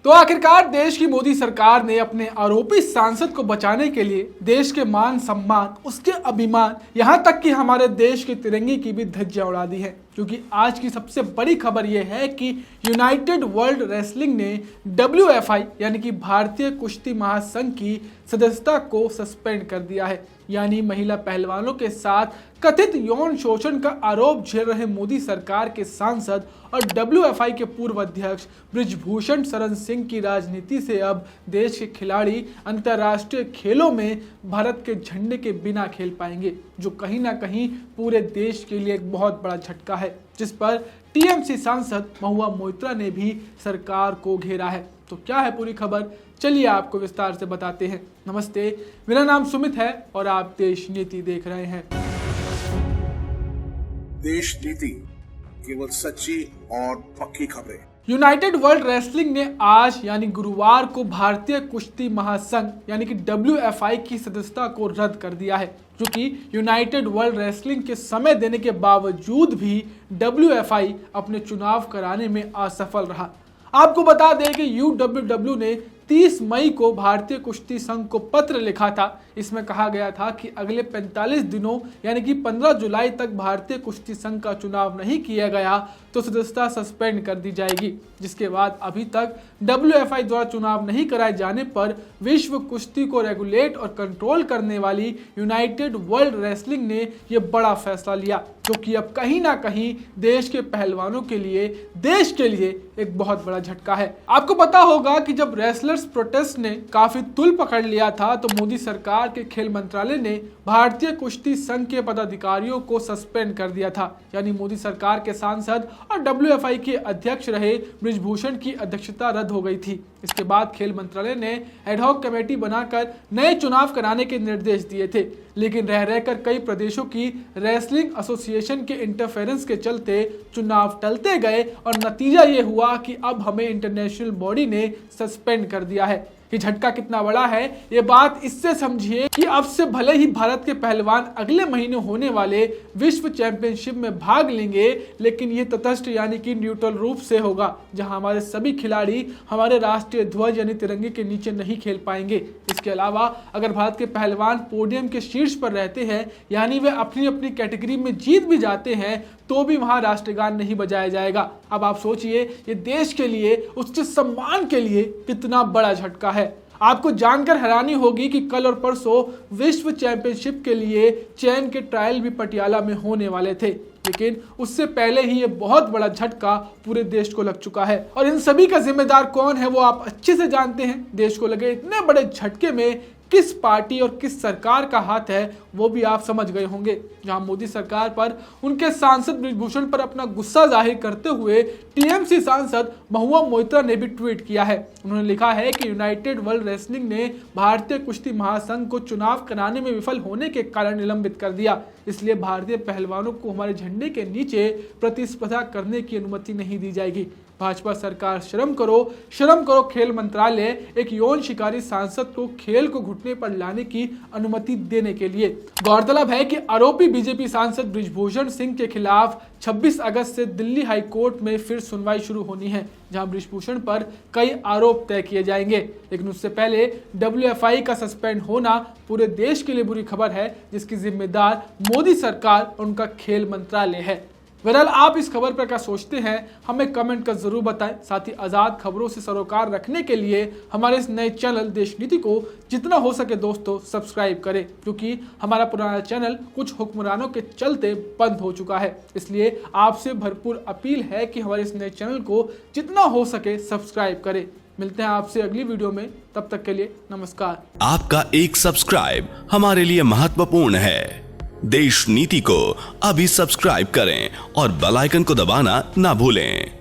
तो आखिरकार देश की मोदी सरकार ने अपने आरोपी सांसद को बचाने के लिए देश के मान सम्मान, उसके अभिमान, यहाँ तक कि हमारे देश के तिरंगे की भी धज्जियां उड़ा दी है। क्योंकि आज की सबसे बड़ी खबर यह है कि यूनाइटेड वर्ल्ड रेसलिंग ने WFI यानी कि भारतीय कुश्ती महासंघ की सदस्यता को सस्पेंड कर दिया है। यानी महिला पहलवानों के साथ कथित यौन शोषण का आरोप झेल रहे मोदी सरकार के सांसद और WFI के पूर्व अध्यक्ष बृजभूषण शरण सिंह की राजनीति से अब देश के खिलाड़ी अंतर्राष्ट्रीय खेलों में भारत के झंडे के बिना खेल पाएंगे, जो कहीं ना कहीं पूरे देश के लिए एक बहुत बड़ा झटका है, जिस पर TMC सांसद महुआ मोइत्रा ने भी सरकार को घेरा है। तो क्या है पूरी खबर, चलिए आपको विस्तार से बताते हैं। नमस्ते, मेरा नाम सुमित है और आप देश नीति देख रहे हैं। देश नीति, केवल सच्ची और पक्की खबरें। यूनाइटेड वर्ल्ड रेसलिंग ने आज यानी गुरुवार को भारतीय कुश्ती महासंघ यानी कि WFI की सदस्यता को रद्द कर दिया है, जो कि यूनाइटेड वर्ल्ड रेसलिंग के समय देने के बावजूद भी WFI अपने चुनाव कराने में असफल रहा। आपको बता दें कि UWW ने 30 मई को भारतीय कुश्ती संघ को पत्र लिखा था। इसमें कहा गया था कि अगले 45 दिनों यानी कि 15 जुलाई तक भारतीय कुश्ती संघ का चुनाव नहीं किया गया तो सदस्यता सस्पेंड कर दी जाएगी, जिसके बाद अभी तक WFI द्वारा चुनाव नहीं कराए जाने पर विश्व कुश्ती को रेगुलेट और कंट्रोल करने वाली यूनाइटेड वर्ल्ड रेसलिंग ने यह बड़ा फैसला लिया, जो कि अब कहीं ना कहीं देश के पहलवानों के लिए, देश के लिए एक बहुत बड़ा झटका है। आपको पता होगा कि जब रेसलर्स प्रोटेस्ट ने काफी तुल पकड़ लिया था तो मोदी सरकार के खेल मंत्रालय ने भारतीय कुश्ती संघ के पदाधिकारियों को सस्पेंड कर दिया था। यानी मोदी सरकार के सांसद और WFI के अध्यक्ष रहे बृजभूषण की अध्यक्षता रद्द हो गई थी। इसके बाद खेल मंत्रालय ने एडहॉक कमेटी बनाकर नए चुनाव कराने के निर्देश दिए थे, लेकिन रह रहकर कई प्रदेशों की रेसलिंग एसोसिएशन के इंटरफेरेंस के चलते चुनाव टलते गए और नतीजा ये हुआ कि अब हमें इंटरनेशनल बॉडी ने सस्पेंड कर दिया है। ये झटका कितना बड़ा है ये बात इससे समझिए कि अब से भले ही भारत के पहलवान अगले महीने होने वाले विश्व चैंपियनशिप में भाग लेंगे, लेकिन ये तटस्थ यानी कि न्यूट्रल रूप से होगा, जहां हमारे सभी खिलाड़ी हमारे राष्ट्रीय ध्वज यानी तिरंगे के नीचे नहीं खेल पाएंगे। इसके अलावा अगर भारत के पहलवान पोडियम के शीर्ष पर रहते हैं यानी वे अपनी अपनी कैटेगरी में जीत भी जाते हैं तो भी वहां राष्ट्रगान नहीं बजाया जाएगा। अब आप सोचिए ये देश के लिए, उसके सम्मान के लिए कितना बड़ा झटका है। आपको जानकर हैरानी होगी कि कल और परसों विश्व चैंपियनशिप के लिए चयन के ट्रायल भी पटियाला में होने वाले थे, लेकिन उससे पहले ही ये बहुत बड़ा झटका पूरे देश को लग चुका है। और इन सभी का जिम्मेदार कौन है वो आप अच्छे से जानते हैं। देश को लगे इतने बड़े झटके में किस पार्टी और किस सरकार का हाथ है वो भी आप समझ गए होंगे। जहां मोदी सरकार पर उनके सांसद बृजभूषण पर अपना गुस्सा जाहिर करते हुए TMC सांसद महुआ मोइत्रा ने भी ट्वीट किया है। उन्होंने लिखा है कि यूनाइटेड वर्ल्ड रेसलिंग ने भारतीय कुश्ती महासंघ को चुनाव कराने में विफल होने के कारण निलंबित कर दिया, इसलिए भारतीय पहलवानों को हमारे झंडे के नीचे प्रतिस्पर्धा करने की अनुमति नहीं दी जाएगी। भाजपा सरकार शर्म करो। खेल मंत्रालय एक यौन शिकारी सांसद को खेल को घुटने पर लाने की अनुमति देने के लिए। गौरतलब है कि आरोपी BJP सांसद बृजभूषण सिंह के खिलाफ 26 अगस्त से दिल्ली हाई कोर्ट में फिर सुनवाई शुरू होनी है, जहां बृजभूषण पर कई आरोप तय किए जाएंगे। लेकिन उससे पहले WFI का सस्पेंड होना पूरे देश के लिए बुरी खबर है, जिसकी जिम्मेदार मोदी सरकार और उनका खेल मंत्रालय है। बहरहाल आप इस खबर पर क्या सोचते हैं हमें कमेंट कर जरूर बताएं। साथ ही आज़ाद खबरों से सरोकार रखने के लिए हमारे इस नए चैनल देश नीति को जितना हो सके दोस्तों सब्सक्राइब करें, क्योंकि हमारा पुराना चैनल कुछ हुक्मरानों के चलते बंद हो चुका है। इसलिए आपसे भरपूर अपील है कि हमारे इस नए चैनल को जितना हो सके सब्सक्राइब करें। मिलते हैं आपसे अगली वीडियो में, तब तक के लिए नमस्कार। आपका एक सब्सक्राइब हमारे लिए महत्वपूर्ण है। देश नीति को अभी सब्सक्राइब करें और बेल आइकन को दबाना ना भूलें।